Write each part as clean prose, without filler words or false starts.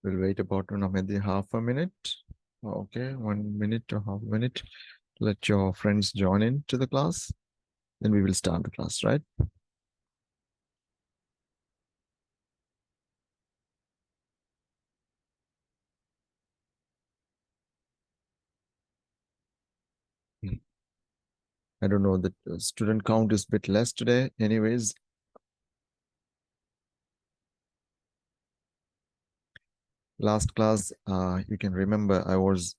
We'll wait about maybe half a minute. Okay, 1 minute to half a minute. Let your friends join in to the class. Then we will start the class, right? I don't know, the student count is a bit less today. Anyways, last class, you can remember I was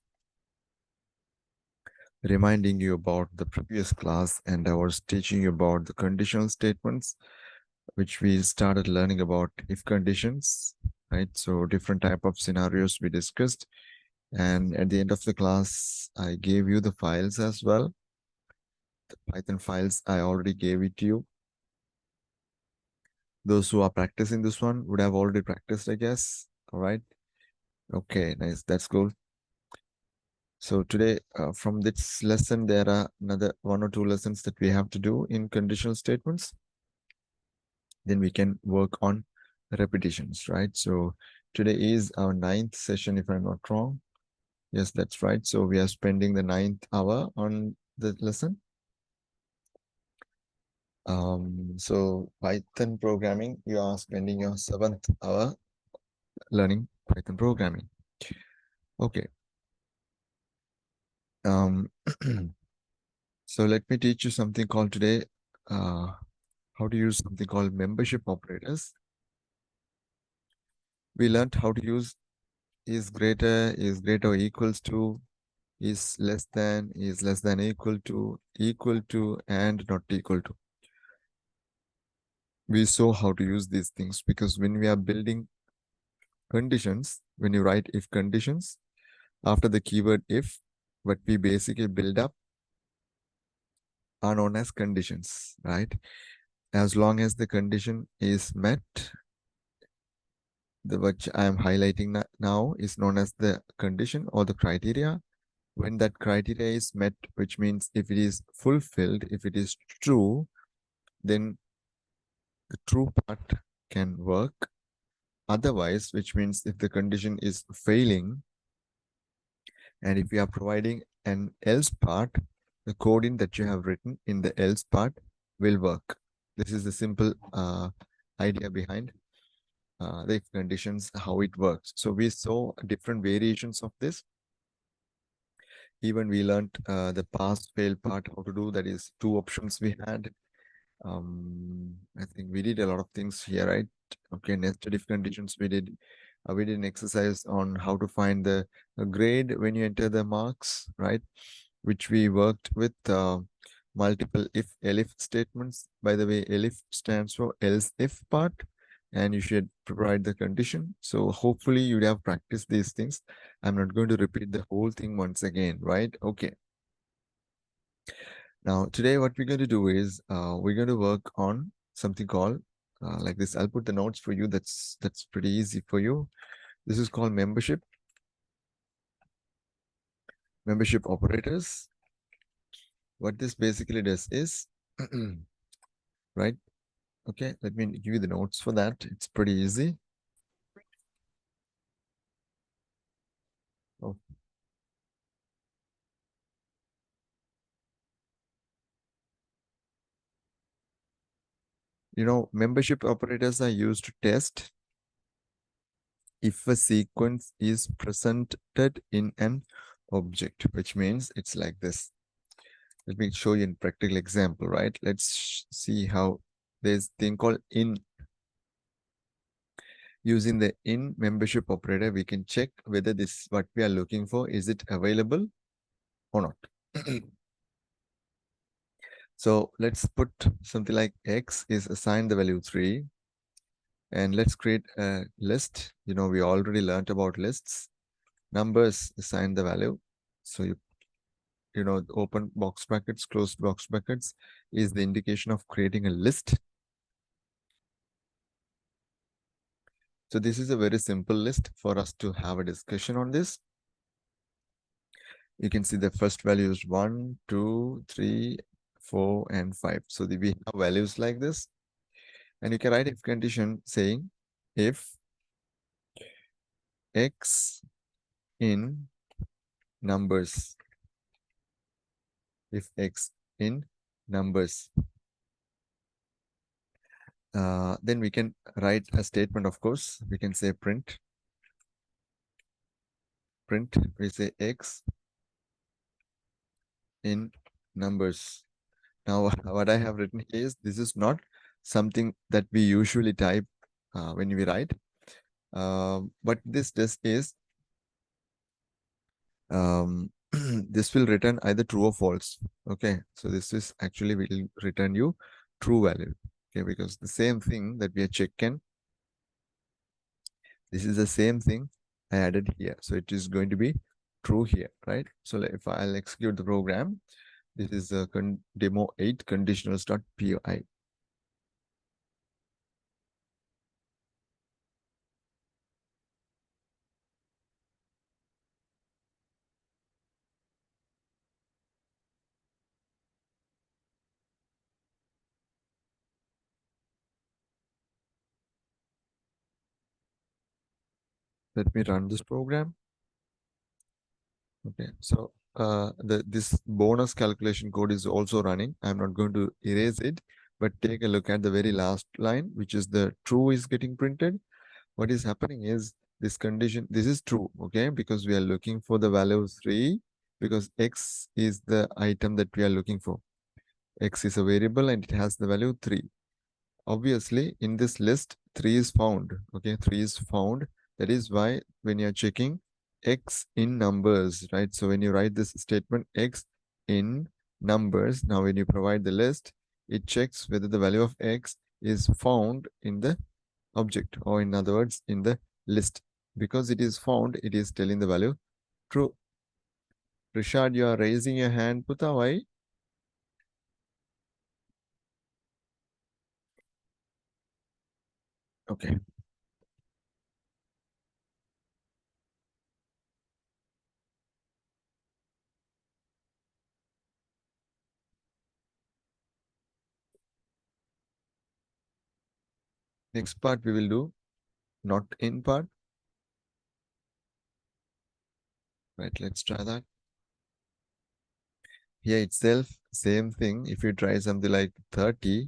reminding you about the previous class and I was teaching you about the conditional statements, which we started learning about if conditions, right? So different type of scenarios we discussed. And at the end of the class, I gave you the files as well. The Python files, I already gave it to you. Those who are practicing this one would have already practiced, I guess. All right. Okay, nice. That's cool. So today, from this lesson, there are another 1 or 2 lessons that we have to do in conditional statements. Then we can work on repetitions, right? So today is our 9th session, if I'm not wrong. Yes, that's right. So we are spending the 9th hour on the lesson. So Python programming, you are spending your 7th hour learning Python programming. Okay. So let me teach you something called today, how to use something called membership operators. We learned how to use is greater or equals to, is less than equal to, and not equal to. We saw how to use these things because when we are building conditions, when you write if conditions, after the keyword if, what we basically build up are known as conditions, right? As long as the condition is met, the which I am highlighting now is known as the condition or the criteria. When that criteria is met, which means if it is fulfilled, if it is true, then the true part can work. Otherwise, which means if the condition is failing, and if you are providing an else part, the coding that you have written in the else part will work. This is the simple idea behind the if conditions, how it works. So we saw different variations of this. Even we learned the pass fail part, how to do that is 2 options we had. I think we did a lot of things here, right? Okay, nested if conditions we did. We did an exercise on how to find the grade when you enter the marks, right? Which we worked with multiple if elif statements. By the way, elif stands for else if part, and you should provide the condition. So hopefully you'd have practiced these things. I'm not going to repeat the whole thing once again, right? Okay. Now, today what we're going to do is we're going to work on something called like this. I'll put the notes for you. That's pretty easy for you. This is called membership operators. What this basically does is, right? Okay, let me give you the notes for that. It's pretty easy. Oh. You know, membership operators are used to test if a sequence is presented in an object, which means it's like this. Let me show you in practical example, right? Let's see how there's thing called in. Using the in membership operator, we can check whether this what we are looking for, is it available or not. So let's put something like x is assigned the value 3. And let's create a list. You know, we already learned about lists. Numbers assign the value. So you know, open box brackets, closed box brackets is the indication of creating a list. So this is a very simple list for us to have a discussion on this. You can see the first value is 1, 2, 3, 4, and 5. So we have values like this. And you can write if condition saying if x in numbers, if x in numbers, then we can write a statement. Of course, we can say print, we say x in numbers. Now, what I have written is, this is not something that we usually type when we write. What this does is, this will return either true or false. Okay, so this is actually will return you true value. Okay, because the same thing that we are checking, this is the same thing I added here. So it is going to be true here, right? So if I'll execute the program, this is a demo 8 conditionals.py. Let me run this program. Okay, so this bonus calculation code is also running. I'm not going to erase it, but take a look at the very last line, which is the true is getting printed. What is happening is, this condition, this is true, okay, because we are looking for the value of 3, because x is the item that we are looking for. X is a variable and it has the value 3. Obviously, in this list, 3 is found. Okay, 3 is found. That is why when you're checking x in numbers, right? So when you write this statement x in numbers, now when you provide the list, it checks whether the value of x is found in the object, or in other words, in the list. Because it is found, it is telling the value true. Rishad, you are raising your hand. Puta, why? Okay. Next part we will do not in part. Right, let's try that. Here itself, same thing. If you try something like 30,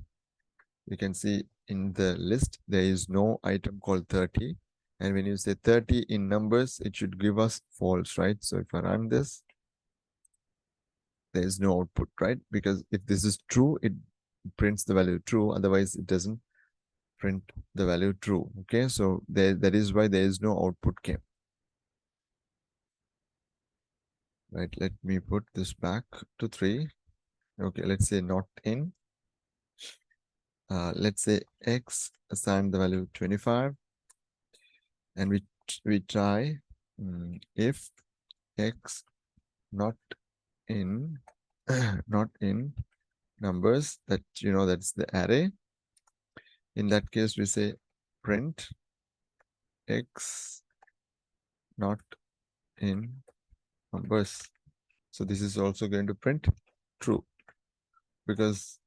you can see in the list, there is no item called 30. And when you say 30 in numbers, it should give us false, right? So if I run this, there is no output, right? Because if this is true, it prints the value true. Otherwise, it doesn't print the value true. Okay, so that is why there is no output came. Right, let me put this back to 3. Okay, let's say not in. Let's say x, assign the value 25, and we try if x not in not in numbers, that that's the array. In that case, we say print x not in numbers. So this is also going to print true, because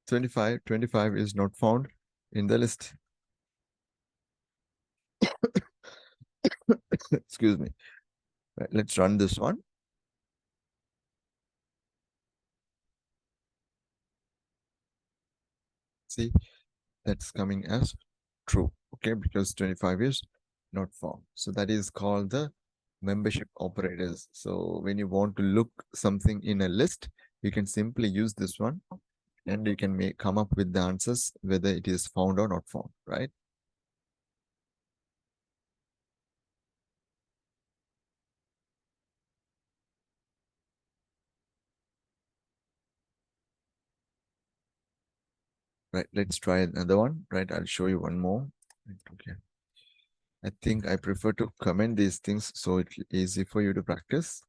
25 is not found in the list. Excuse me. Right, let's run this one. See, that's coming as true. Okay, because 25 is not found. So that is called the membership operators. So when you want to look something in a list, you can simply use this one, and you can come up with the answers whether it is found or not found, right? Right, let's try another one. Right, I'll show you one more. Okay, I think I prefer to comment these things so it's easy for you to practice.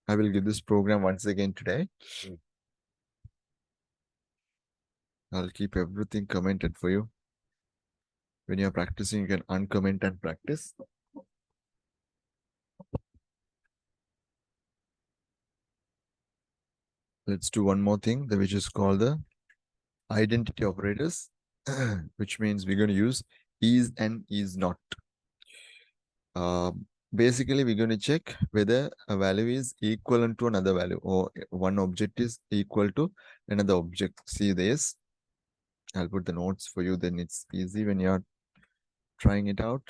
I will give this program once again today. I'll keep everything commented for you. When you're practicing, you can uncomment and practice. Let's do one more thing, which is called the identity operators, which means we're going to use is and is not. basically we're going to check whether a value is equivalent to another value or one object is equal to another object. See this. I'll put the notes for you, then it's easy when you're trying it out.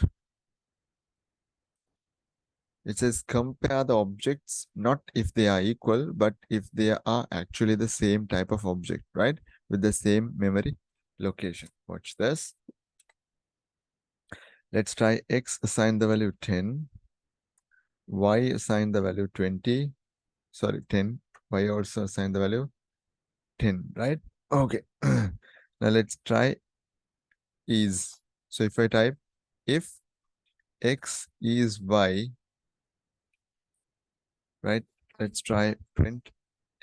It says compare the objects, not if they are equal, but if they are actually the same type of object, right? With the same memory location. Watch this. Let's try x assign the value 10, y assign the value 20, sorry, 10, y also assign the value 10, right? Okay. Now let's try is. So if I type if x is y, right? Let's try print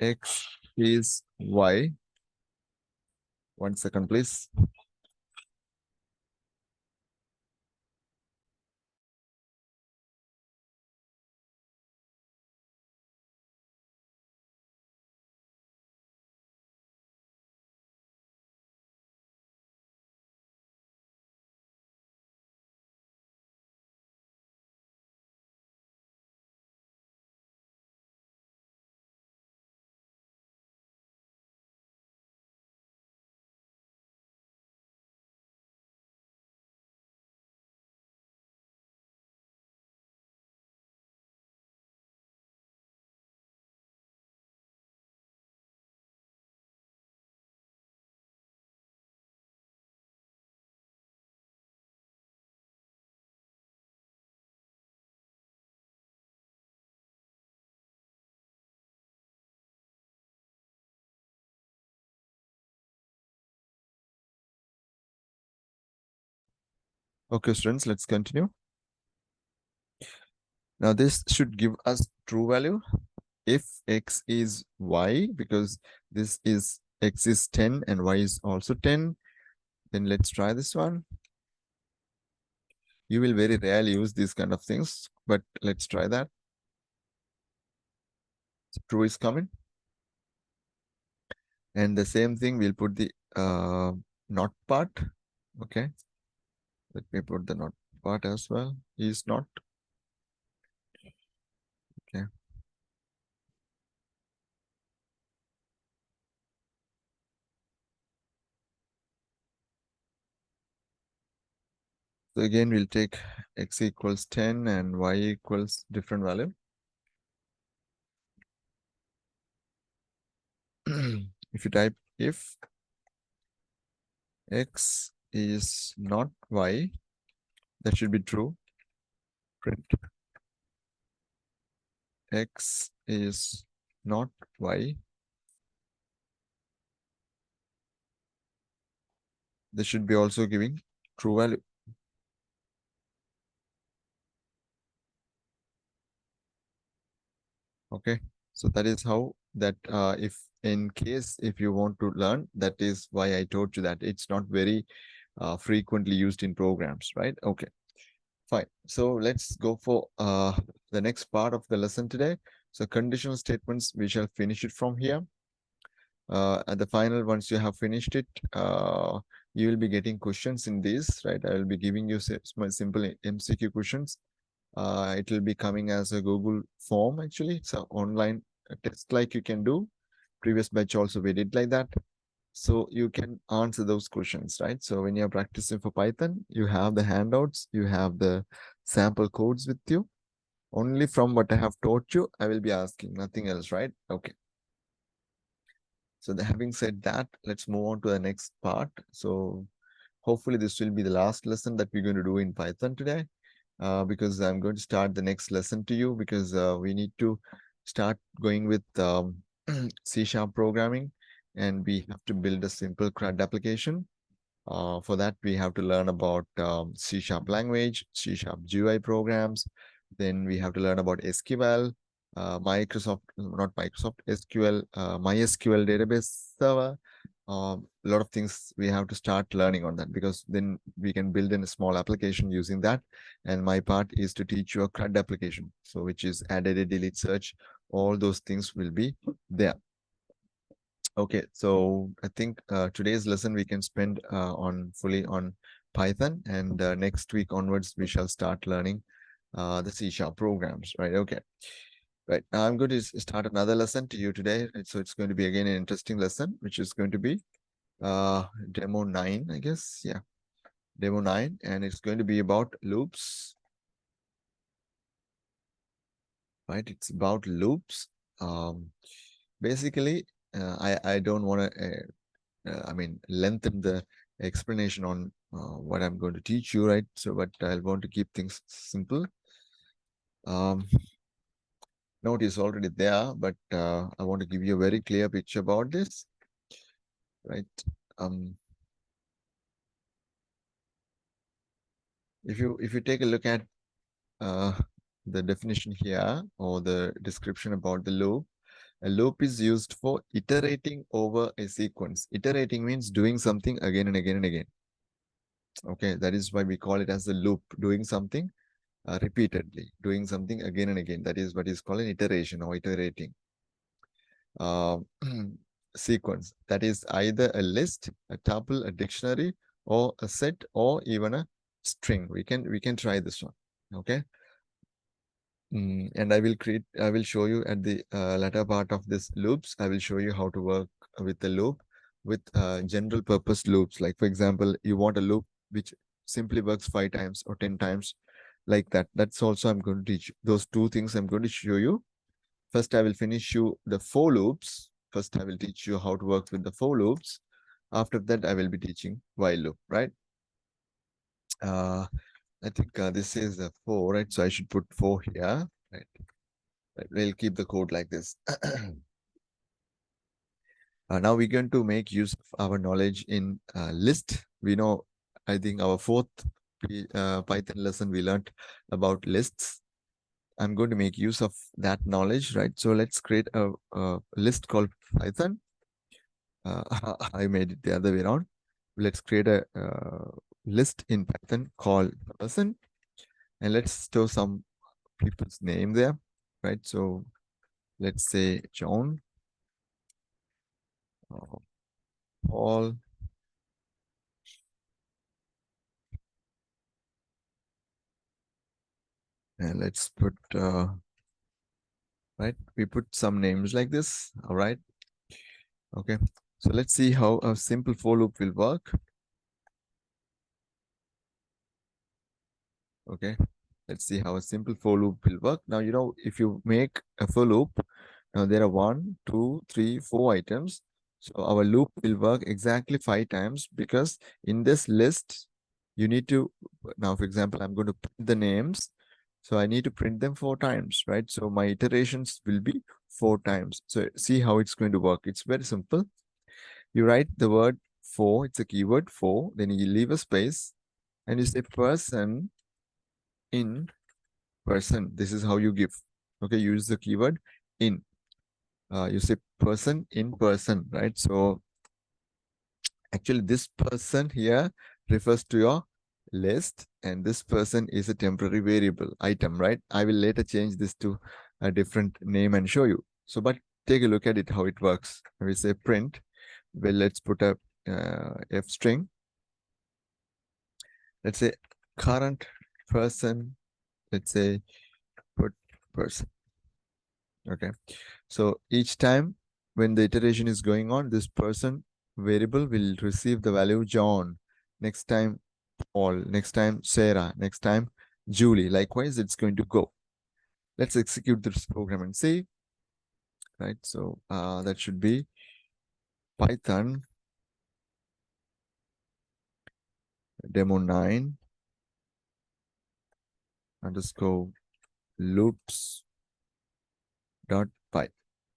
x is y. 1 second, please. Okay, students, let's continue. Now this should give us true value if x is y, because this is x is 10 and y is also 10. Then let's try this one. You will very rarely use these kind of things, but let's try that. So true is coming. And the same thing, we'll put the not part. Okay. Let me put the not part as well. Is not. Okay. So again, we'll take x equals 10 and y equals different value. If you type if x is not y, that should be true. Print x is not y. This should be also giving true value. Okay, so that is how that if in case if you want to learn, that is why I told you that it's not very frequently used in programs, right? Okay, fine. So let's go for the next part of the lesson today. So conditional statements, we shall finish it from here. At the final, once you have finished it, you will be getting questions in this, right? I will be giving you simple MCQ questions. It will be coming as a Google form. Actually, it's an online test like you can do. Previous batch also we did like that. So you can answer those questions, right? So when you're practicing for Python, you have the handouts, you have the sample codes with you. Only from what I have taught you, I will be asking, nothing else, right? Okay. So having said that, let's move on to the next part. So hopefully this will be the last lesson that we're going to do in Python today, because I'm going to start the next lesson to you, because we need to start going with C# programming, and we have to build a simple CRUD application. For that, we have to learn about C# language, C# GUI programs. Then we have to learn about SQL, not Microsoft, SQL, MySQL database server. A lot of things we have to start learning on that, because then we can build in a small application using that. And my part is to teach you a CRUD application, so which is add, edit, delete, search. All those things will be there. Okay, so I think today's lesson we can spend fully on Python, and next week onwards we shall start learning the C# programs, right? Okay. Right. Now I'm going to start another lesson to you today. So it's going to be again an interesting lesson, which is going to be demo 9, I guess. Yeah. Demo 9. And it's going to be about loops. Right. It's about loops. Basically, I don't want to lengthen the explanation on what I'm going to teach you, right? So, but I want to keep things simple. Note is already there, but I want to give you a very clear picture about this, right? If you take a look at the definition here or the description about the loop, a loop is used for iterating over a sequence. Iterating means doing something again and again and again. Okay, that is why we call it as a loop, doing something repeatedly, doing something again and again. That is what is called an iteration or iterating. Sequence, that is either a list, a tuple, a dictionary, or a set, or even a string. We can try this one. Okay. And I will show you at the latter part of this loops. I will show you how to work with the loop with general purpose loops. Like for example, you want a loop which simply works 5 times or 10 times, like that. That's also I'm going to teach you. Those two things I'm going to show you. First, I will finish you the for loops. First, I will teach you how to work with the for loops. After that, I will be teaching while loop, right? I think this is a 4, right? So I should put 4 here, right? We'll keep the code like this. Now we're going to make use of our knowledge in list. We know, I think our 4th Python lesson, we learned about lists. I'm going to make use of that knowledge, right? So let's create a list called Python. I made it the other way around. Let's create a list in Python called person, and let's store some people's name there, right? So let's say John, Paul, and let's put right. We put some names like this. All right. Okay. So let's see how a simple for loop will work. Okay. Let's see how a simple for loop will work. Now, you know, if you make a for loop, now there are 1, 2, 3, 4 items. So our loop will work exactly 5 times because in this list, you need to, now, for example, I'm going to print the names. So I need to print them 4 times, right? So my iterations will be 4 times. So see how it's going to work. It's very simple. You write the word for, it's a keyword for, then you leave a space and you say person in person. This is how you give. Okay, use the keyword in. You say person in person, right? So actually this person here refers to your list, and this person is a temporary variable item, right? I will later change this to a different name and show you. So, but take a look at it, how it works. We say print. Well, let's put a F string. Let's say current person. Let's say put person. Okay. So each time when the iteration is going on, this person variable will receive the value John. Next time, Paul. Next time, Sarah. Next time, Julie. Likewise, it's going to go. Let's execute this program and see. Right. So that should be Python demo 9 underscore loops dot py.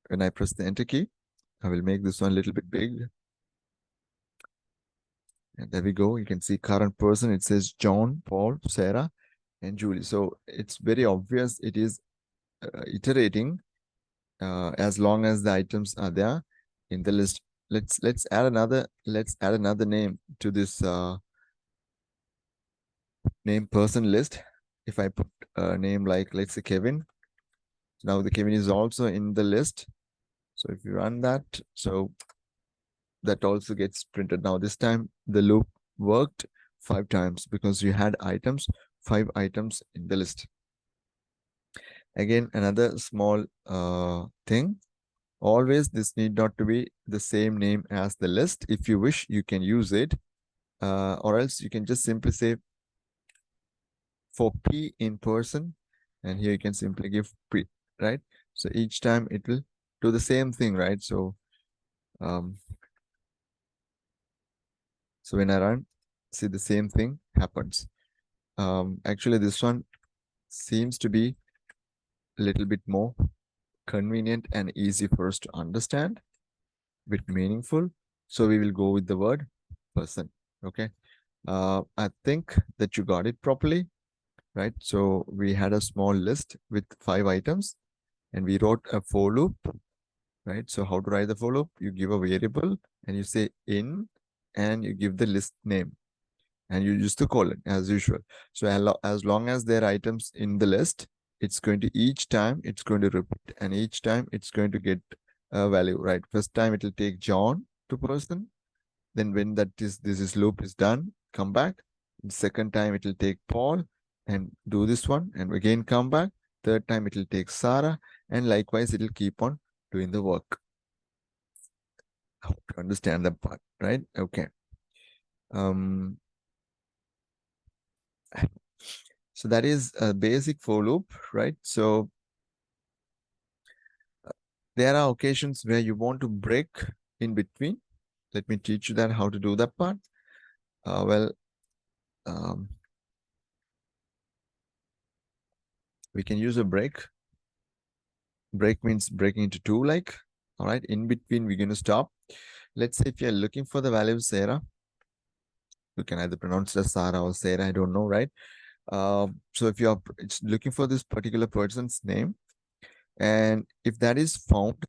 When I press the enter key, I will make this one a little bit big. And there we go. You can see current person. It says John, Paul, Sarah, and Julie. So it's very obvious it is iterating as long as the items are there in the list. Let's add another name to this name person list. If I put a name like, let's say Kevin, now the Kevin is also in the list. So if you run that, so that also gets printed. Now this time the loop worked 5 times because you had items, 5 items in the list. Again, another small thing. Always, this need not to be the same name as the list. If you wish, you can use it. Or else you can just simply say for P in person. And here you can simply give P, right? So each time it will do the same thing, right? So when I run, see the same thing happens. Actually, this one seems to be a little bit more convenient and easy for us to understand, a bit meaningful. So we will go with the word person. Okay. I think that you got it properly, right? So we had a small list with 5 items and we wrote a for loop, right? So how to write the for loop? You give a variable and you say in and you give the list name and you use the colon as usual. So as long as there are items in the list, it's going to each time it's going to repeat and each time it's going to get a value, right? First time it will take John to person. Then when this loop is done, come back. The second time it will take Paul and do this one and again come back. Third time it will take Sarah and likewise it will keep on doing the work. I hope you understand that part, right? Okay. So that is a basic for loop, right? So there are occasions where you want to break in between. Let me teach you that how to do that part. We can use a break. Break means breaking into two, like, all right, in between we're going to stop. Let's say if you're looking for the value of Sarah, you can either pronounce it as Sarah or Sarah, I don't know, right? So if you're looking for this particular person's name, and if that is found,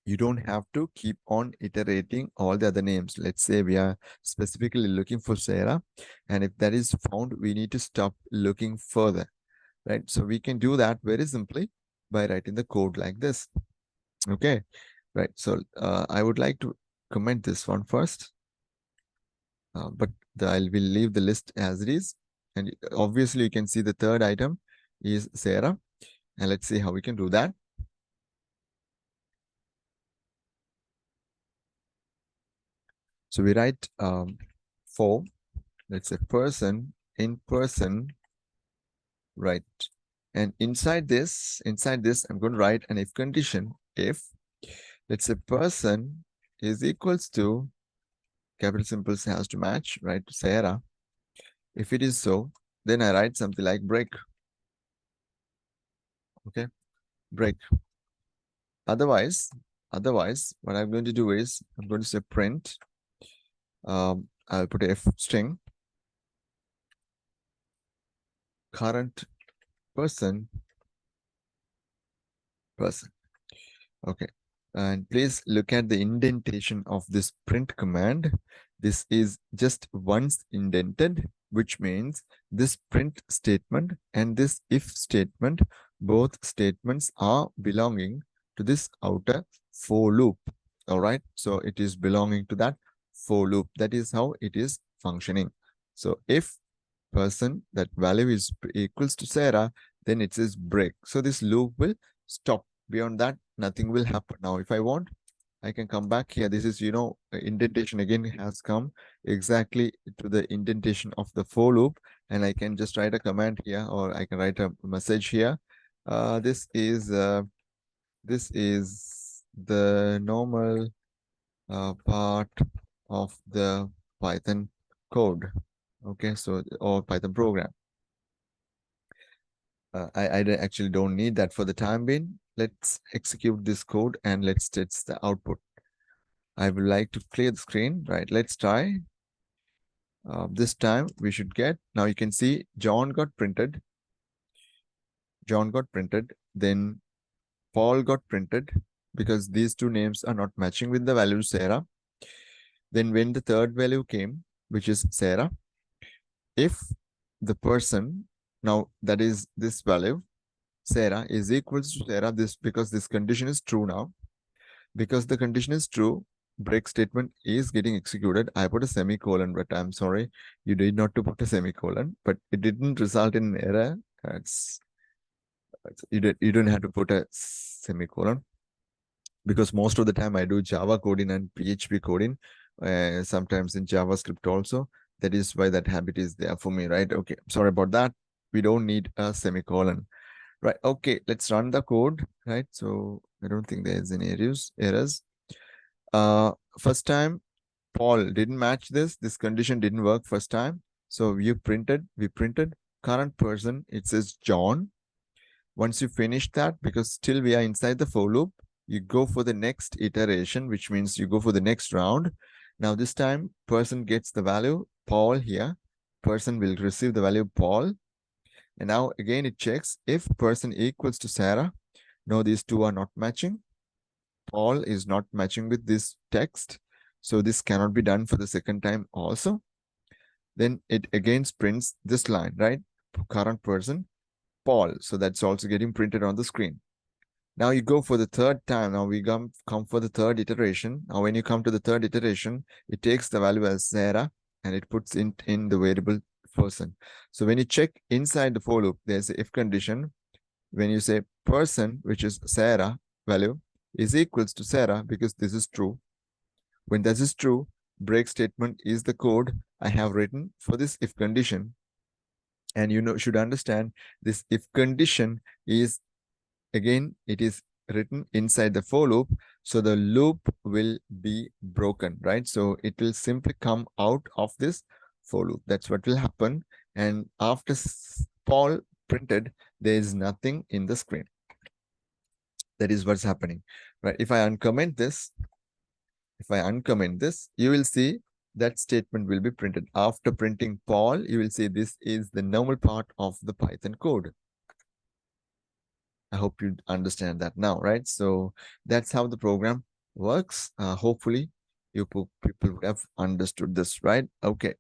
you don't have to keep on iterating all the other names. Let's say we are specifically looking for Sarah, and if that is found, we need to stop looking further, right? So we can do that very simply by writing the code like this. Okay, right. So I would like to comment this one first, but I will leave the list as it is. And obviously you can see the third item is Sarah. And let's see how we can do that. So we write for, let's say person, in person, right? And inside this, I'm going to write an if condition. If, let's say person is equals to, capital symbols has to match, right? Sarah. If it is so, then I write something like break. Okay, break. Otherwise, what I'm going to do is I'm going to say print. I'll put a F string current person. Okay, and please look at the indentation of this print command. This is just once indented, which means this print statement and this if statement, both statements are belonging to this outer for loop. All right, so it is belonging to that for loop. That is how it is functioning. So if person, that value is equals to Sarah, then it says break. So this loop will stop. Beyond that, nothing will happen. Now, if I want, I can come back here. This is, indentation again has come exactly to the indentation of the for loop. And I can just write a command here, or I can write a message here. This is the normal part of the Python code. Okay, so, or Python program. I actually don't need that for the time being. Let's execute this code and let's test the output. I would like to clear the screen, right? Let's try. This time we should get, now you can see John got printed. Then Paul got printed because these two names are not matching with the value Sarah. Then when the third value came, which is Sarah, if the person, now that is this value, Sarah is equals to Sarah, this because this condition is true now. Because the condition is true, break statement is getting executed. I put a semicolon, but I'm sorry, you did not to put a semicolon, but it didn't result in an error. You don't have to put a semicolon, because most of the time I do Java coding and PHP coding, sometimes in JavaScript also. That is why that habit is there for me, right? Okay, sorry about that. We don't need a semicolon, right? Okay, let's run the code, right? So I don't think there's any errors. First time, Paul didn't match this. This condition didn't work first time. So we printed current person. It says John. Once you finish that, because still we are inside the for loop, you go for the next iteration, which means you go for the next round. Now this time, person gets the value Paul here. Person will receive the value Paul. And now again, it checks if person equals to Sarah. No, these two are not matching. Paul is not matching with this text. So this cannot be done for the second time also. Then it again prints this line, right? Current person, Paul. So that's also getting printed on the screen. Now you go for the third time. Now we come for the third iteration. Now when you come to the third iteration, it takes the value as Sarah and it puts in the variable person. So when you check inside the for loop, there's a if condition. When you say person, which is Sarah value, is equals to Sarah, because this is true. When this is true, break statement is the code I have written for this if condition. And you should understand this if condition is, again, it is written inside the for loop. So the loop will be broken, right? So it will simply come out of this for loop. That's what will happen. And after Paul printed, there is nothing in the screen. That is what's happening, right? If I uncomment this, you will see that statement will be printed. After printing Paul, you will see this is the normal part of the Python code. I hope you understand that now, right? So that's how the program works. Hopefully, people would have understood this, right? Okay.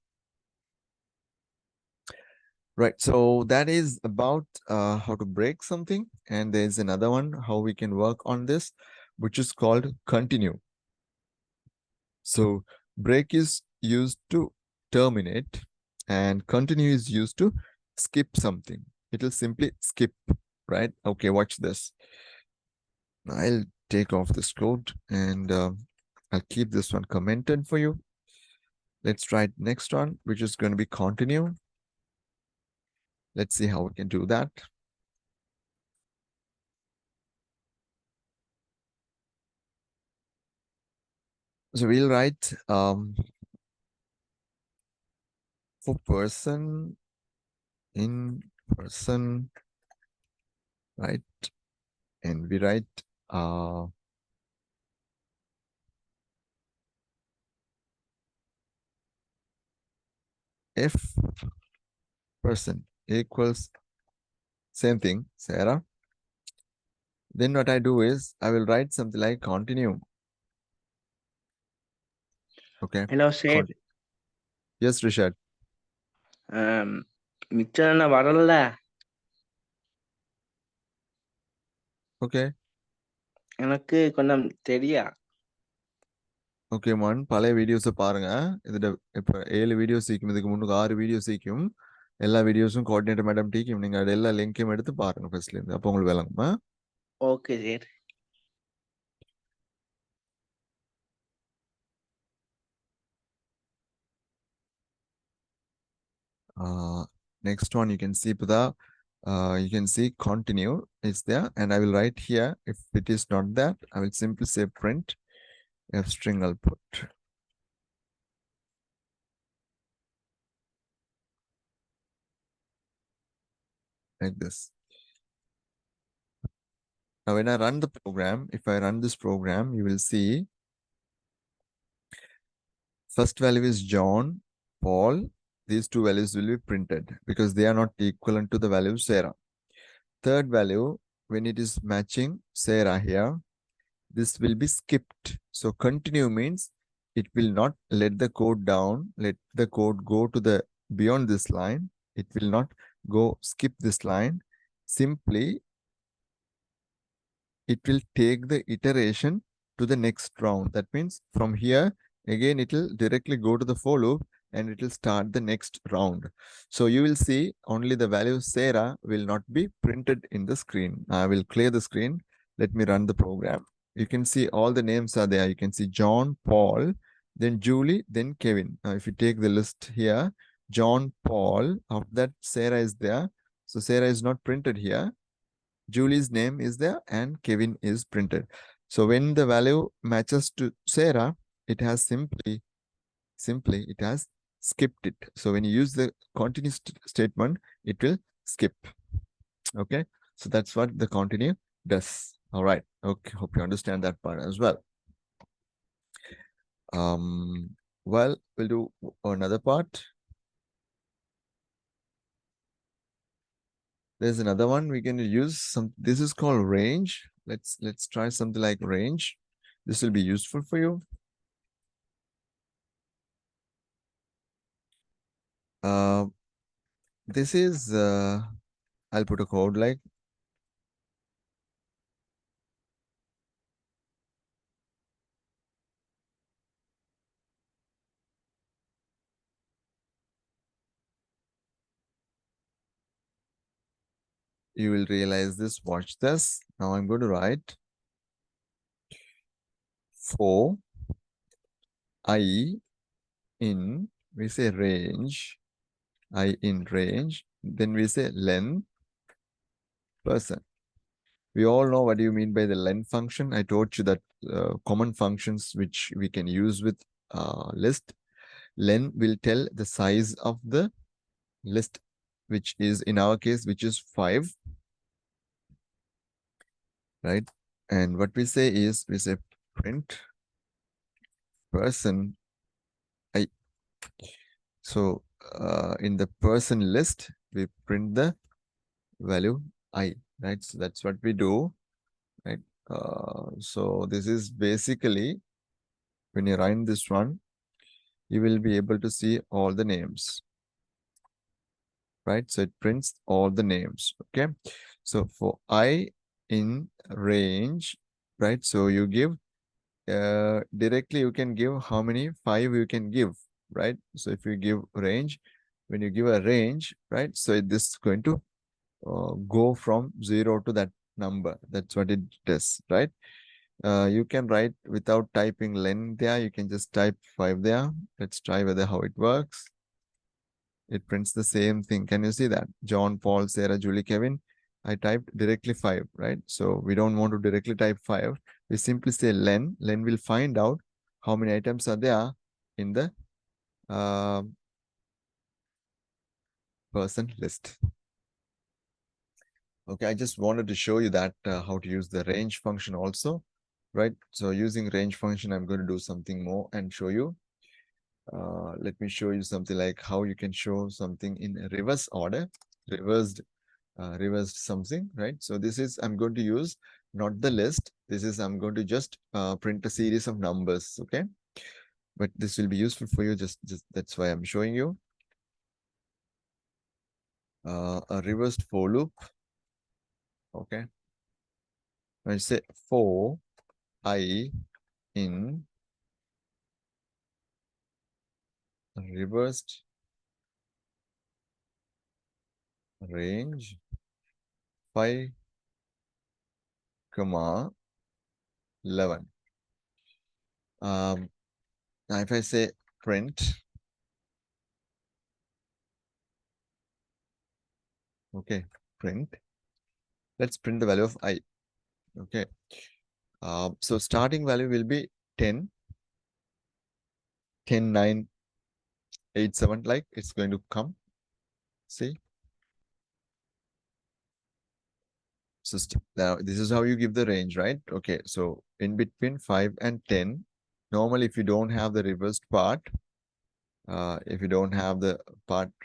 Right, so that is about how to break something. And there's another one, how we can work on this, which is called continue. So break is used to terminate and continue is used to skip something. It'll simply skip, right? Okay, watch this. I'll take off this code and I'll keep this one commented for you. Let's try next one, which is going to be continue. Let's see how we can do that. So we'll write for person, in person, right? And we write if person equals same thing, Sarah. Then what I do is I will write something like continue. Okay. Hello, sir. Yes, Rishad. மிச்சம் வரல. Okay. எனக்கு கொஞ்சம் தெரியா. Okay, man. பழைய வீடியோஸை பாருங்க. இதுல இப்போ 7 வீடியோஸ் சீக்கும், இதுக்கு முன்னுக்கு 6 வீடியோஸ் சீக்கும். எல்லா வீடியோஸும் கோஆர்டினேட்டர் மேடம் டீக்கும் நீங்க எல்லா லிங்கையும் எடுத்து பாருங்க ஃபர்ஸ்ட்ல இருந்து. அப்போ உங்களுக்கு விளங்குமா? Okay sir. Next one you can see you can see continue is there, and I will write here. If it is not that, I will simply say print f string output. Like this. Now when I run the program, if I run this program, you will see first value is John, Paul. These two values will be printed because they are not equivalent to the value Sarah. Third value, when it is matching Sarah here, this will be skipped. So continue means it will not let the code down, let the code go to the beyond this line. It will not go skip this line. Simply, it will take the iteration to the next round. That means from here, again, it will directly go to the for loop and it will start the next round. So you will see only the value Sarah will not be printed in the screen. I will clear the screen. Let me run the program. You can see all the names are there. You can see John, Paul, then Julie, then Kevin. Now, if you take the list here, John, Paul, after that Sarah is there. So Sarah is not printed here. Julie's name is there and Kevin is printed. So when the value matches to Sarah, it has simply it has skipped it. So when you use the continue statement, it will skip. Okay, so that's what the continue does. All right. Okay, hope you understand that part as well. Well, we'll do another part. There's another one we can use. This is called range. Let's try something like range. This will be useful for you. This is I'll put a code like you will realize this. Watch this. Now I'm going to write for I in, we say range, I in range, then we say len person. We all know what do you mean by the len function. I told you that common functions which we can use with list. Len will tell the size of the list, which is in our case, which is 5. Right? And what we say is, we say print person I. So in the person list, we print the value I, right? So that's what we do, right? So this is basically, when you run this one, you will be able to see all the names, right? So it prints all the names, okay? So for I in range, right? So you give directly, you can give how many? 5 you can give, right? So if you give range, when you give a range, right? So this is going to go from 0 to that number. That's what it does, right? You can write without typing len there. You can just type 5 there. Let's try whether how it works. It prints the same thing. Can you see that? John, Paul, Sarah, Julie, Kevin. I typed directly 5, right? So we don't want to directly type 5. We simply say len. Len will find out how many items are there in the person list. Okay, I just wanted to show you that how to use the range function also, right? So using range function, I'm going to do something more and show you. Let me show you something like how you can show something in a reverse order, reversed something, right? So this is, I'm going to use not the list. This is, I'm going to just print a series of numbers, okay? But this will be useful for you. Just that's why I'm showing you. A reversed for loop, okay? I say for I in reversed range 5, 11. Now if I say print, okay, print, let's print the value of I, okay. So starting value will be 10, 10, 9, 8, 7, like it's going to come, see. So now this is how you give the range, right? Okay, so in between 5 and 10, normally if you don't have the reversed part, if you don't have the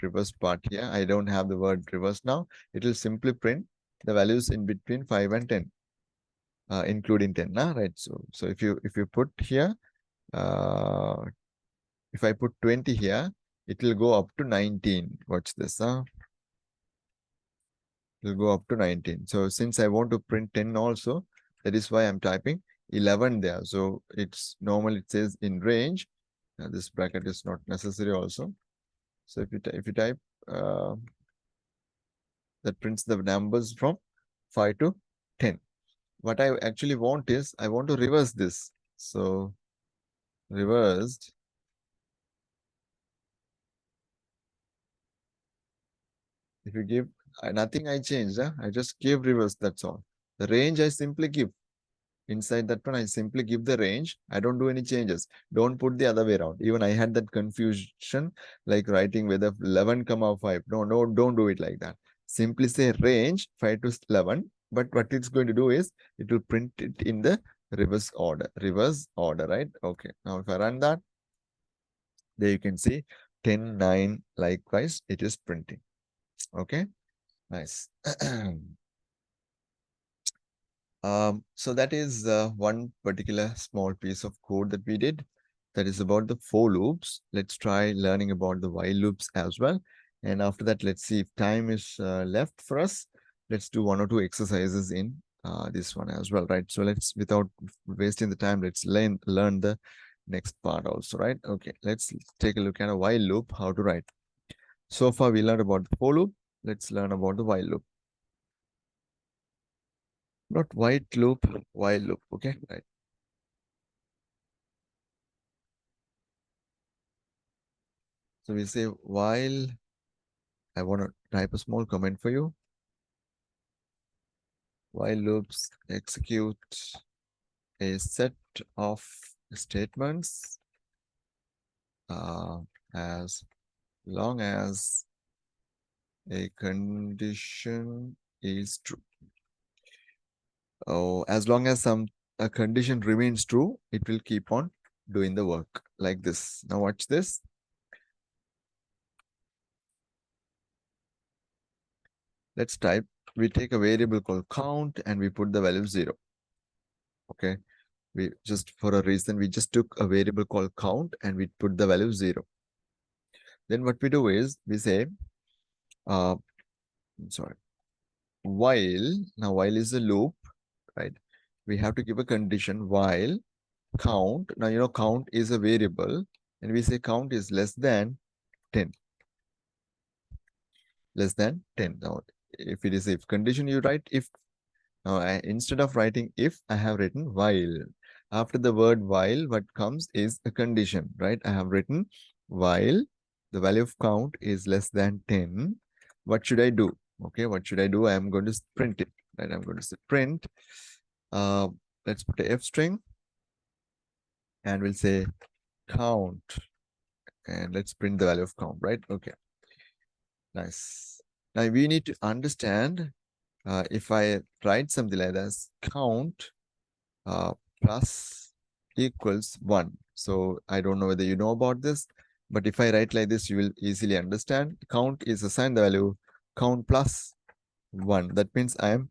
reversed part here, I don't have the word reverse now, it will simply print the values in between 5 and 10, including 10, right? So if you put here, if I put 20 here, it will go up to 19. Watch this, it will go up to 19. So since I want to print 10 also, that is why I'm typing 11 there. So it's normal, it says in range This bracket is not necessary also. So if you type that prints the numbers from 5 to 10. What I actually want is I want to reverse this. So reversed. If you give nothing, I changed. I just gave reverse. That's all. The range I simply give. Inside that one, I simply give the range. I don't do any changes. Don't put the other way around. Even I had that confusion, like writing whether 11, 5. No, don't do it like that. Simply say range 5 to 11. But what it's going to do is it will print it in the reverse order. Reverse order, right? Okay. Now if I run that, there you can see 10, 9. Likewise, it is printing. Okay. Nice. So that is one particular small piece of code that we did. That is about the for loops. Let's try learning about the while loops as well. And after that, let's see if time is left for us. Let's do 1 or 2 exercises in this one as well, right? So let's, without wasting the time, let's learn the next part also, right? Okay, let's take a look at a while loop, how to write. So far, we learned about the for loop. Let's learn about the while loop. Not white loop, while loop, okay, right? So we say while, I want to type a small comment for you. While loops execute a set of statements as long as a condition is true. Oh, as long as a condition remains true, it will keep on doing the work like this. Now watch this. Let's type, we take a variable called count and we put the value 0. Okay. We just, for a reason, we just took a variable called count and we put the value 0. Then what we do is we say, while, now while is a loop, right? We have to give a condition while count. Now, count is a variable and we say count is less than 10. Less than 10. Now, if it is if condition, you write if. Now, instead of writing if, I have written while. After the word while, what comes is a condition, right? I have written while the value of count is less than 10. What should I do? Okay, what should I do? I am going to print it, right? I'm going to say print. Let's put a F string and we'll say count. And let's print the value of count, right? Okay, nice. Now we need to understand if I write something like this, count plus equals 1. So I don't know whether you know about this, but if I write like this, you will easily understand. Count is assigned the value count plus 1. That means I am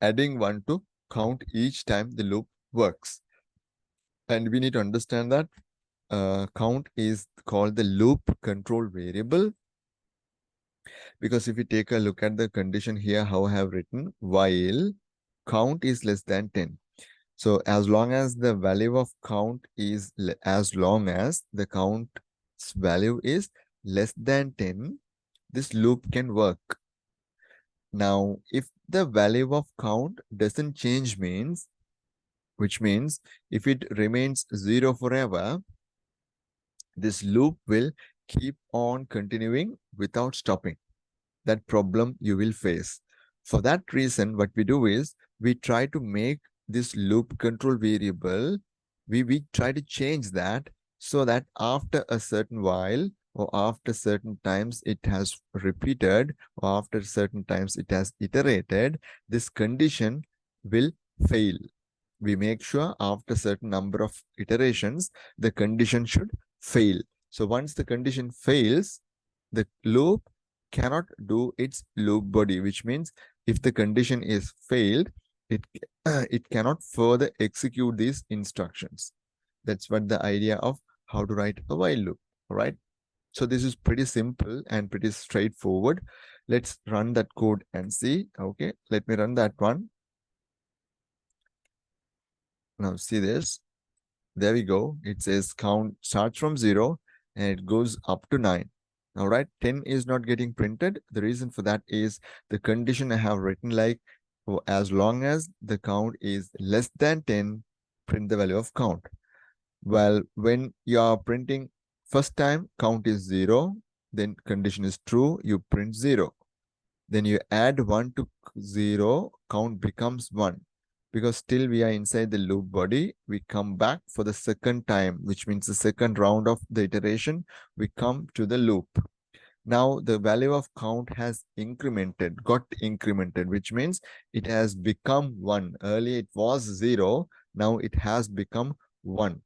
adding 1 to count each time the loop works. And we need to understand that count is called the loop control variable. Because if you take a look at the condition here, how I have written while count is less than 10. So as long as the value of count is, as long as the count's value is less than 10, this loop can work. Now, if the value of count doesn't change which means if it remains 0 forever, this loop will keep on continuing without stopping. That problem you will face. For that reason, what we do is we try to make this loop control variable, we try to change that so that after a certain while or after certain times it has repeated or after certain times it has iterated, this condition will fail. We make sure after certain number of iterations, the condition should fail. So once the condition fails, the loop cannot do its loop body, which means if the condition is failed, it cannot further execute these instructions. That's what the idea of how to write a while loop. All right. So this is pretty simple and pretty straightforward. Let's run that code and see. Okay, let me run that one. Now see this. There we go. It says count starts from 0 and it goes up to 9. All right, 10 is not getting printed. The reason for that is the condition I have written like, as long as the count is less than 10, print the value of count. Well, when you are printing first time, count is 0, then condition is true, you print 0. Then you add 1 to 0, count becomes 1. Because still we are inside the loop body, we come back for the second time, which means the second round of the iteration, we come to the loop. Now the value of count has got incremented, which means it has become 1. Earlier it was 0, now it has become 1.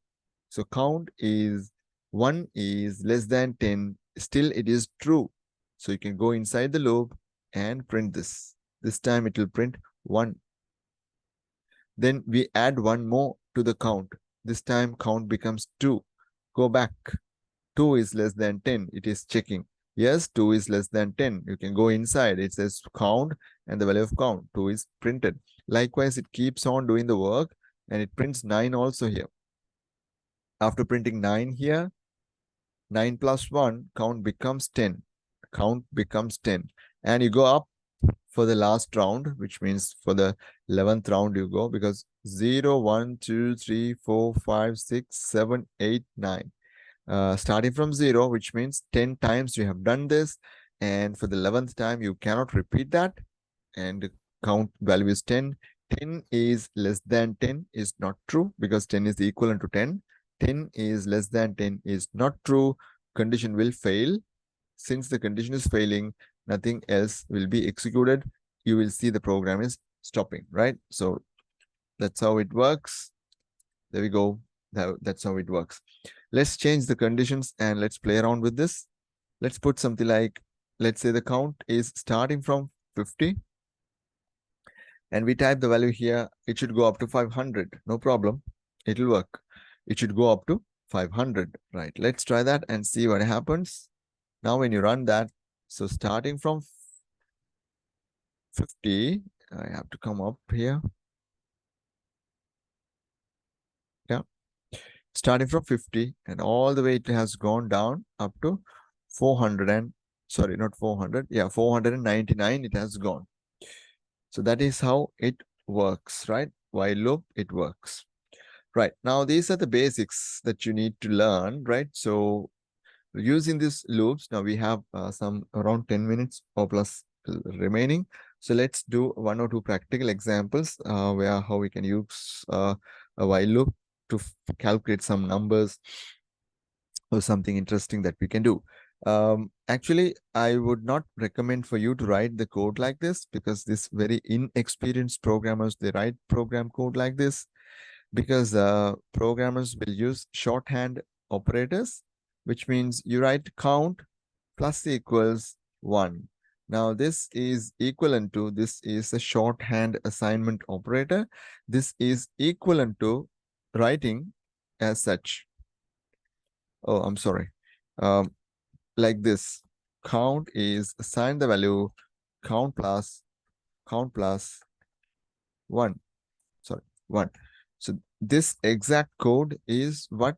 So count is 1 is less than 10, still it is true. So you can go inside the loop and print this. This time it will print 1. Then we add 1 more to the count. This time count becomes 2. Go back. 2 is less than 10. It is checking. Yes, 2 is less than 10. You can go inside. It says count and the value of count. 2 is printed. Likewise, it keeps on doing the work and it prints 9 also here. After printing 9 here, 9 plus 1, count becomes 10. Count becomes 10. And you go up for the last round, which means for the 11th round you go, because 0, 1, 2, 3, 4, 5, 6, 7, 8, 9. Starting from 0, which means 10 times you have done this. And for the 11th time, you cannot repeat that. And count value is 10. 10 is less than 10 is not true because 10 is equivalent to 10. 10 is less than 10 is not true. Condition will fail. Since the condition is failing, nothing else will be executed. You will see the program is stopping, right? So that's how it works. There we go. That's how it works. Let's change the conditions and let's play around with this. Let's put something like, let's say the count is starting from 50. And we type the value here. It should go up to 500. No problem. It'll work. It should go up to 500, right? Let's try that and see what happens. Now, when you run that, so starting from 50, I have to come up here. Yeah. Starting from 50 and all the way it has gone down up to 400 and, sorry, not 400. Yeah, 499 it has gone. So that is how it works, right? While loop, it works. Right. Now, these are the basics that you need to learn, right? So using these loops, now we have some around 10 minutes or plus remaining. So let's do 1 or 2 practical examples where how we can use a while loop to calculate some numbers or something interesting that we can do. Actually, I would not recommend for you to write the code like this because this very inexperienced programmers, they write program code like this because programmers will use shorthand operators, which means you write count plus equals 1. Now this is equivalent to, this is a shorthand assignment operator. This is equivalent to writing as such. Oh, I'm sorry. Like this. Count is assign the value count plus 1. Sorry, 1. So this exact code is what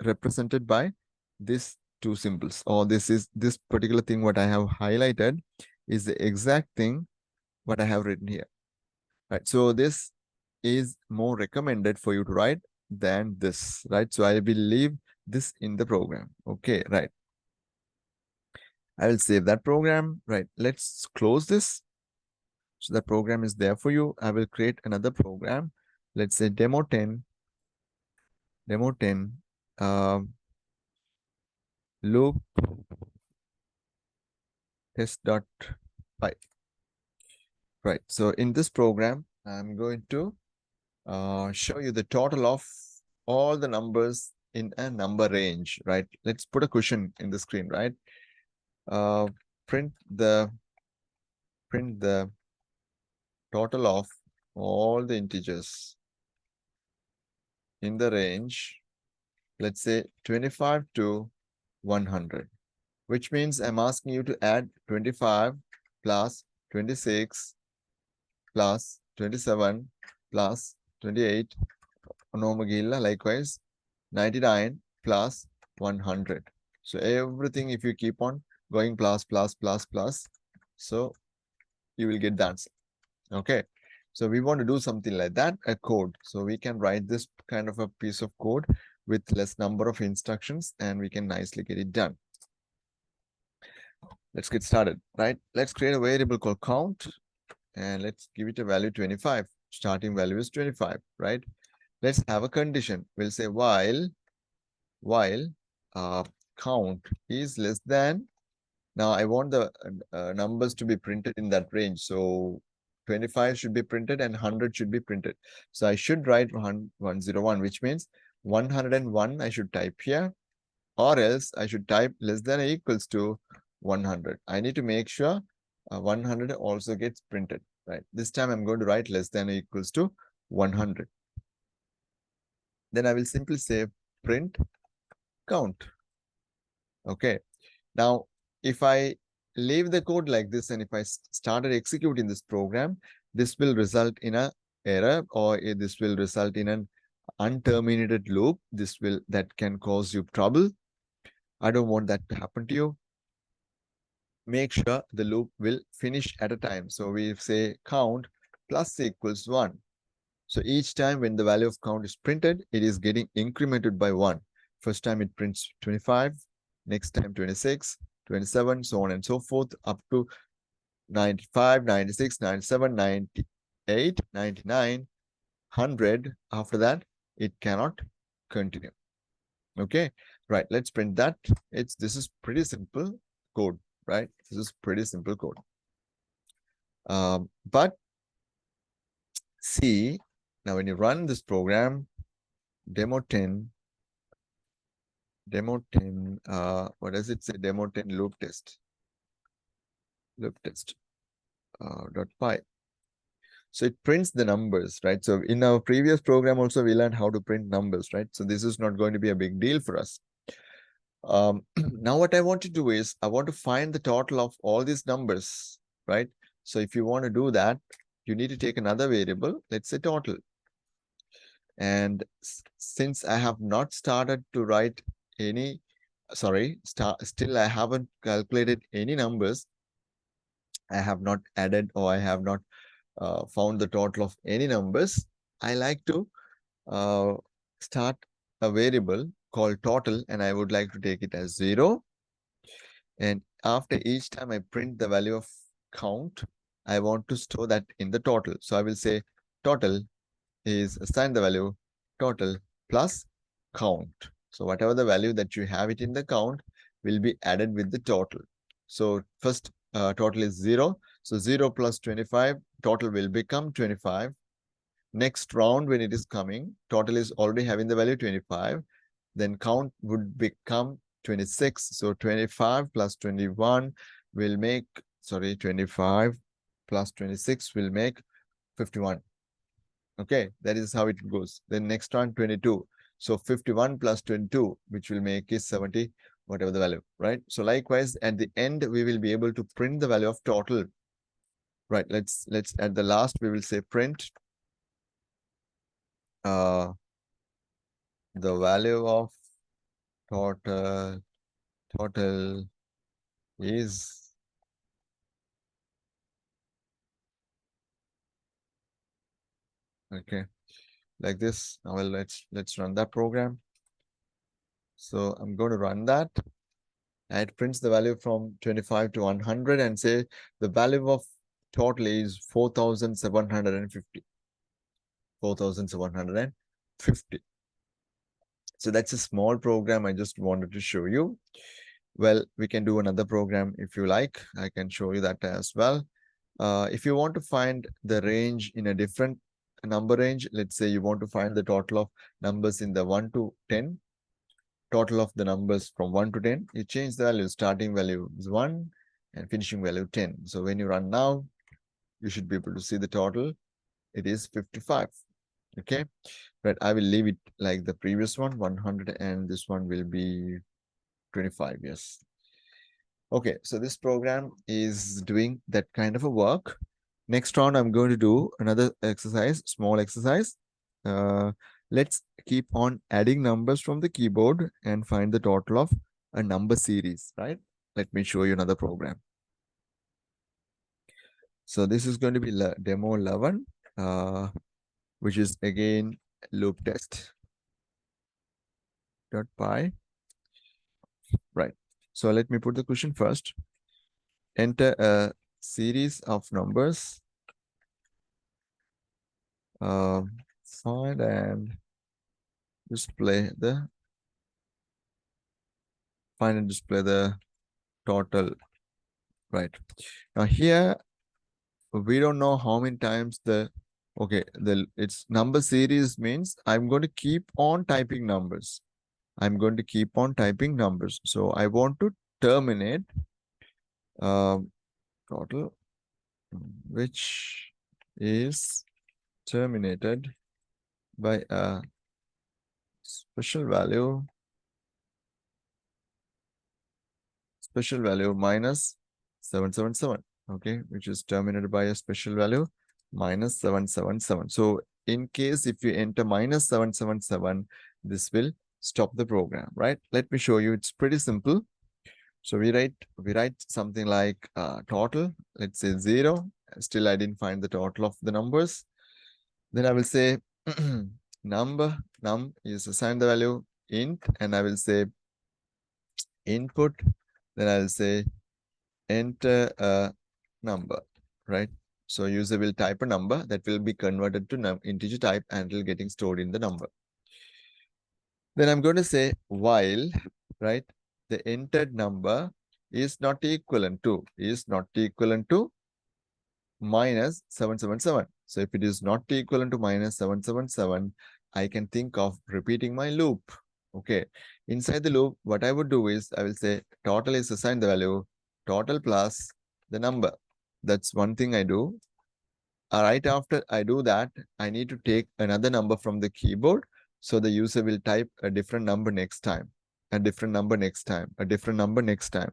represented by these 2 symbols, or this particular thing what I have highlighted is the exact thing what I have written here. Right. So this is more recommended for you to write than this, right? So I will leave this in the program. Okay, right. I will save that program. Right. Let's close this. So the program is there for you. I will create another program. Let's say demo 10 loop test.py. Right. So in this program, I'm going to show you the total of all the numbers in a number range, right? Let's put a cushion in the screen, right? Print the total of all the integers in the range, let's say 25 to 100, which means I'm asking you to add 25 plus 26 plus 27 plus 28 Onomagilla, likewise 99 plus 100. So everything, if you keep on going plus, so you will get the answer. Okay. So we want to do something like that, a code. So we can write this kind of a piece of code with less number of instructions, and we can nicely get it done. Let's get started, right? Let's create a variable called count, and let's give it a value 25. Starting value is 25, right? Let's have a condition. We'll say while count is less than. Now I want the numbers to be printed in that range. So 25 should be printed and 100 should be printed. So I should write 101, which means 101 I should type here, or else I should type less than or equals to 100. I need to make sure 100 also gets printed, right? This time I'm going to write less than or equals to 100. Then I will simply say print count. Okay. Now, if I leave the code like this, and if I started executing this program, this will result in an error, or this will result in an unterminated loop. That can cause you trouble. I don't want that to happen to you. Make sure the loop will finish at a time. So we say count plus equals 1. So each time when the value of count is printed, it is getting incremented by 1. First time it prints 25, next time 26, 27, so on and so forth, up to 95, 96, 97, 98, 99, 100. After that, it cannot continue. Okay, right, let's print that. This is pretty simple code, right? This is pretty simple code. But see, now when you run this program, demo 10, what does it say? Demo 10 loop test .py. So it prints the numbers, right? So in our previous program also, we learned how to print numbers, right? So this is not going to be a big deal for us. Now what I want to do is, I want to find the total of all these numbers, right? So if you want to do that, you need to take another variable, let's say total. And since I have not started to write any, still I haven't calculated any numbers. I have not added, or I have not found the total of any numbers. I like to start a variable called total, and I would like to take it as 0. And after each time I print the value of count, I want to store that in the total. So I will say total is assign the value total plus count. So whatever the value that you have it in the count will be added with the total. So first total is 0. So 0 plus 25, total will become 25. Next round when it is coming, total is already having the value 25. Then count would become 26. So 25 plus 21 will make, 25 plus 26 will make 51. Okay, that is how it goes. Then next one, 22. So 51 plus 22, which will make is 70, whatever the value, right? So likewise, at the end, we will be able to print the value of total. Right, let's at the last, we will say print the value of total is okay, like this. Now let's run that program. So I'm going to run that. And it prints the value from 25 to 100 and say the value of total is 4,750. 4,750. So that's a small program I just wanted to show you. Well, we can do another program if you like. I can show you that as well. If you want to find the range in a different number range, let's say you want to find the total of numbers in the 1 to 10, total of the numbers from 1 to 10, you change the value. Starting value is 1 and finishing value 10. So when you run now, you should be able to see the total. It is 55. Okay, right. I will leave it like the previous one, 100, and this one will be 25. Yes. Okay, so this program is doing that kind of a work. Next round, I'm going to do another exercise, small exercise. Let's keep on adding numbers from the keyboard and find the total of a number series, right? Let me show you another program. So this is going to be demo 11, which is again loop test .py. Right. So let me put the question first. Enter a series of numbers. Find and display the total. Right. Now here we don't know how many times its number series means I'm going to keep on typing numbers. So I want to terminate total, which is terminated by a special value minus 777. Okay, which is terminated by a special value minus 777. So in case if you enter minus 777, this will stop the program, right? Let me show you. It's pretty simple. So we write something like total, let's say 0. Still I didn't find the total of the numbers. Then I will say num is assigned the value int, and I will say input. Then I will say enter a number, right? So user will type a number that will be converted to integer type and it will getting stored in the number. Then I'm going to say while, right, the entered number is not equivalent to minus 777. So if it is not equivalent to minus 777, I can think of repeating my loop. Okay. Inside the loop, what I would do is I will say total is assigned the value total plus the number. That's one thing I do. Right after I do that, I need to take another number from the keyboard. So the user will type a different number next time, a different number next time, a different number next time.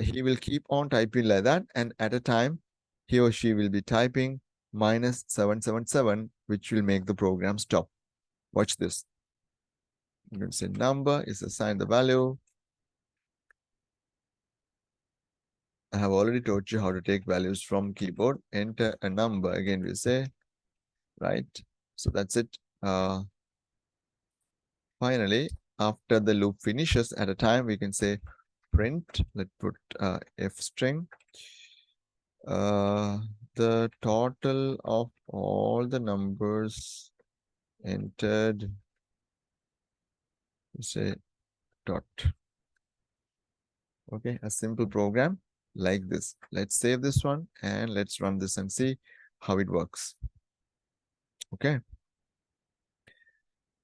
He will keep on typing like that. And at a time, he or she will be typing minus 777, which will make the program stop. Watch this. I'm going to say number is assigned the value. I have already taught you how to take values from keyboard. Enter a number. Again, we say, right? So that's it. Finally, after the loop finishes at a time, we can say print. Let's put f string. The total of all the numbers entered, say dot. Okay, a simple program like this. Let's save this one and let's run this and see how it works. Okay.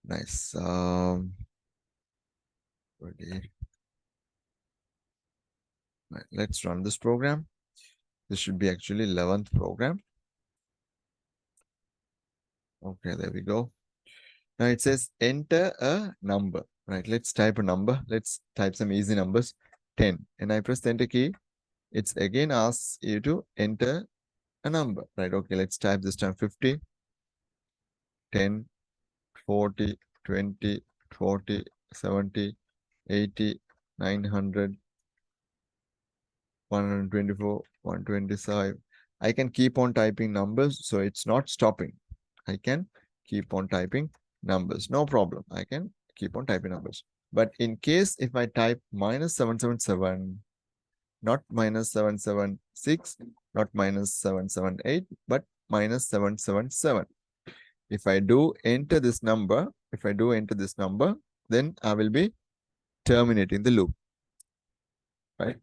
Nice. Ready. Right, let's run this program. This should be actually 11th program. Okay, there we go. Now it says enter a number, right? Let's type a number. Let's type some easy numbers, 10. And I press the enter key. It's again asks you to enter a number, right? Okay, let's type this time 50, 10, 40, 20, 40, 70, 80, 900, 124, 125. I can keep on typing numbers, so it's not stopping. I can keep on typing numbers, no problem. I can keep on typing numbers. But in case if I type minus 777, not minus 776, not minus 778, but minus 777. If I do enter this number, then I will be terminating the loop, right?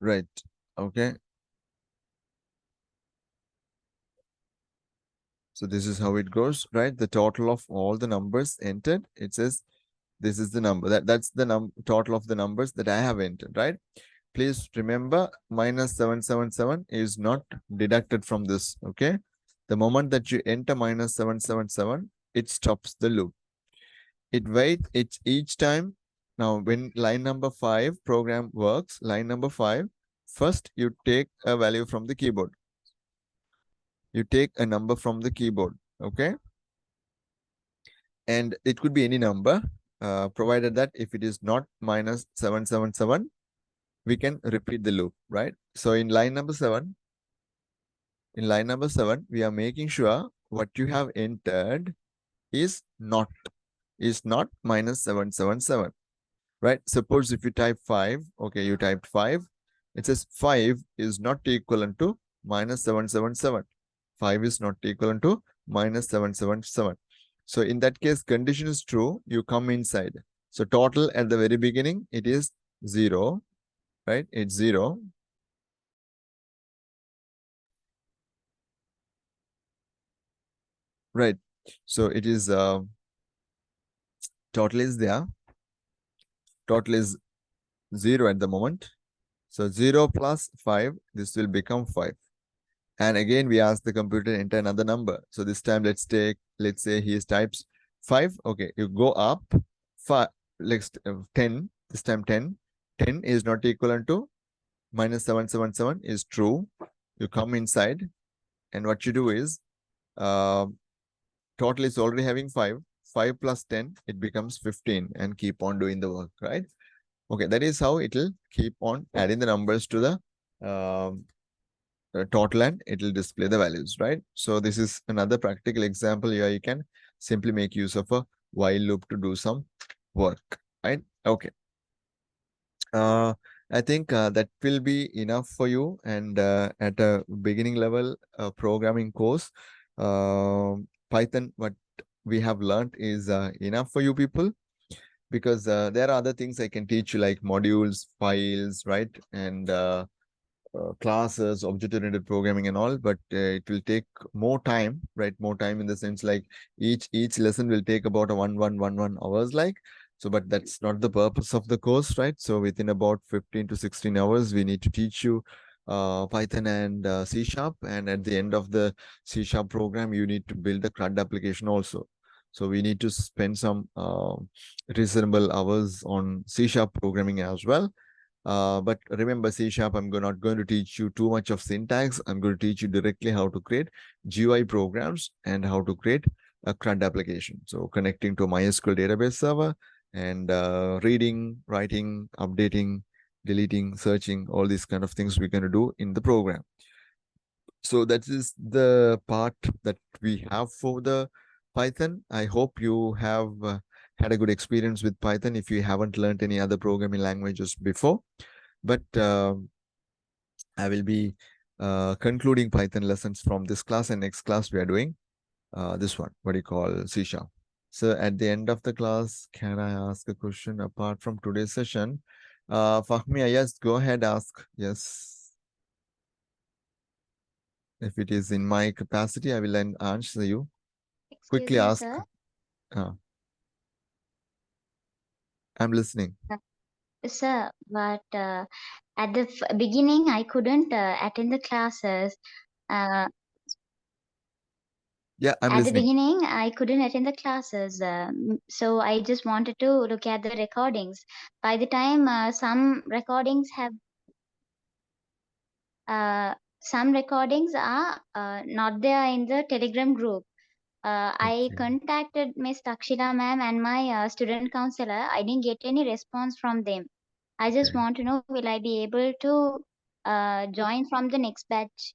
Right. Okay. So this is how it goes, right? The total of all the numbers entered. It says this is the number. That's the total of the numbers that I have entered, right? Please remember minus 777 is not deducted from this, okay? The moment that you enter minus 777, it stops the loop. It waits each time. Now, when line number 5 program works, line number 5, First, you take a value from the keyboard. You take a number from the keyboard, okay? And it could be any number, provided that if it is not minus 777, we can repeat the loop, right? So in line number 7, we are making sure what you have entered is not minus 777, right? Suppose if you type 5, okay, you typed 5, it says 5 is not equivalent to minus 777. 5 is not equivalent to minus 777. So in that case, condition is true, you come inside. So total at the very beginning, it is 0, right? It's 0. Right. So it is total is there. Total is 0 at the moment. So 0 plus 5, this will become 5. And again, we ask the computer to enter another number. So this time, let's say he types 5. Okay, you go up 5, let's 10. This time 10. 10 is not equivalent to minus 777 is true. You come inside, and what you do is total is already having 5. 5 plus 10, it becomes 15, and keep on doing the work, right? Okay, that is how it will keep on adding the numbers to the total, and it will display the values, right? So this is another practical example here. You can simply make use of a while loop to do some work, right? Okay. I think that will be enough for you. And at a beginning level programming course, Python, what we have learned is enough for you people, because there are other things I can teach you, like modules, files, right? And classes, object-oriented programming and all, but it will take more time, right? More time in the sense like each lesson will take about a 1 hours, like. So, but that's not the purpose of the course, right? So within about 15 to 16 hours, we need to teach you Python and C#. And at the end of the C# program, you need to build a CRUD application also. So we need to spend some reasonable hours on C# programming as well. But remember, C#, I'm not going to teach you too much of syntax. I'm going to teach you directly how to create GUI programs and how to create a CRUD application. So connecting to MySQL database server and reading, writing, updating, deleting, searching, all these kind of things we're going to do in the program. So that is the part that we have for the Python. I hope you have had a good experience with Python if you haven't learned any other programming languages before. But I will be concluding Python lessons from this class, and next class we are doing this one, what do you call C#. So at the end of the class, can I ask a question apart from today's session? Fahmi, yes, go ahead, ask. Yes. If it is in my capacity, I will then answer you. Excuse Quickly me, ask. sir. I'm listening. Sir, but at the beginning, I couldn't attend the classes. Yeah, I'm At the listening. beginning, I couldn't attend the classes. So I just wanted to look at the recordings. By the time some recordings are not there in the Telegram group. I Okay. contacted Miss Takshila ma'am and my student counselor. I didn't get any response from them. I just Okay. want to know, will I be able to join from the next batch?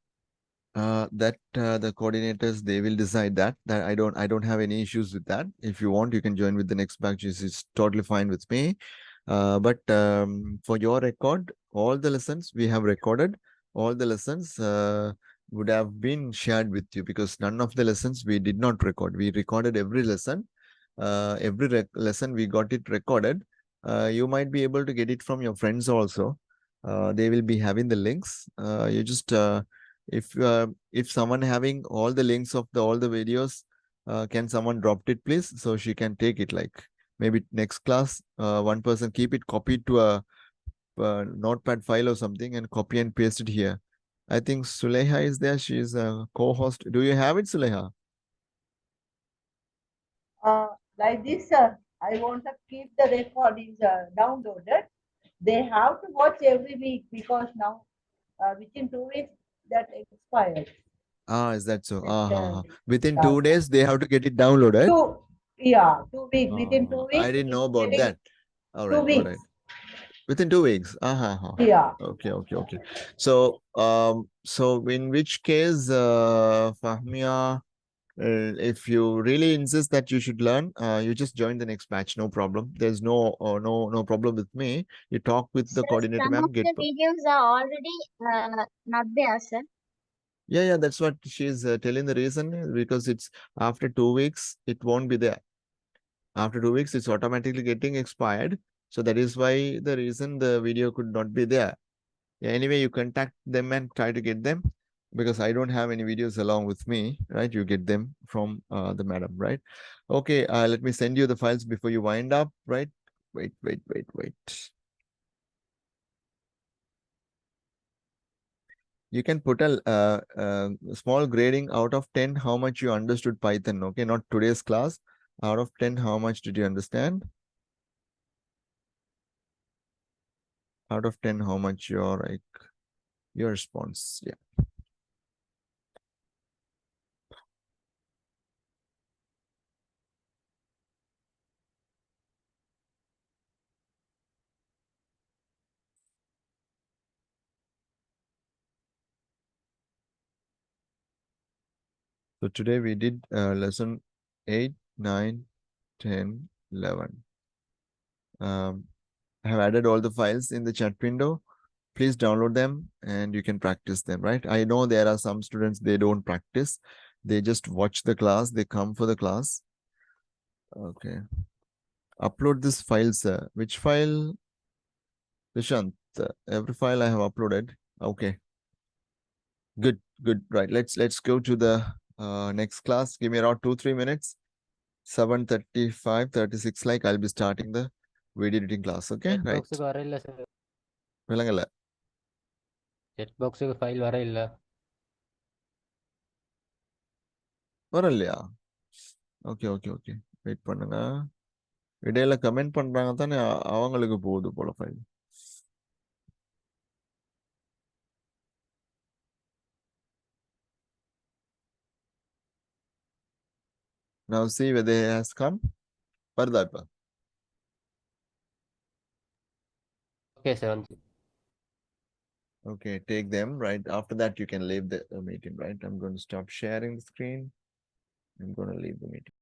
That the coordinators, they will decide that. That I don't have any issues with that. If you want, you can join with the next batch. It's totally fine with me. But for your record, all the lessons we have recorded, all the lessons would have been shared with you, because none of the lessons we did not record. We recorded every lesson. Every lesson we got it recorded. You might be able to get it from your friends also. They will be having the links. You just if someone having all the links of all the videos, can someone drop it please, so she can take it, like maybe next class one person keep it copied to a notepad file or something and copy and paste it here. I think Suleha is there. She is a co-host. Do you have it, Suleha? Like this, I want to keep the recordings downloaded. They have to watch every week, because now within 2 weeks that expired. Is that so? That, Within yeah. 2 days, they have to get it downloaded. 2 weeks. Within 2 weeks. I didn't know it's about getting that. All 2 right, all weeks. right. Within 2 weeks. Yeah. Okay. So, so in which case, Fahmia, if you really insist that you should learn, you just join the next batch. No problem. There's no problem with me. You talk with the Sir, coordinator, some ma'am. of the videos are already not there, sir. Yeah. That's what she's telling the reason, because it's after 2 weeks, it won't be there. After 2 weeks, it's automatically getting expired. So that is why the reason the video could not be there. Yeah, anyway, you contact them and try to get them, because I don't have any videos along with me, right? You get them from the madam, right? Okay, let me send you the files before you wind up, right? Wait. You can put a small grading out of 10, how much you understood Python, okay? Not today's class. Out of 10, how much did you understand? Out of 10, how much your response? Yeah. So today we did lesson 8, 9, 10, 11. I have added all the files in the chat window. Please download them and you can practice them, right? I know there are some students, they don't practice. They just watch the class. They come for the class. Okay. Upload this file, sir. Which file? Vishant, every file I have uploaded. Okay. Good. Right. Let's go to the next class. Give me around 2-3 minutes. 7:35, 36 like I'll be starting the video editing class. Okay, Chat right? box വരയില്ല sir. വിളങ്ങല്ല. Chat box file വരയില്ല. வரலையா? Okay. Wait பண்ணுங்க. இடையில comment பண்றாங்க தானே, அவங்களுக்கு போகுது போல file. Now see whether it has come. வருதா இப்ப? Okay sir. Okay, take them, right? After that, you can leave the meeting, right? I'm going to stop sharing the screen. I'm going to leave the meeting.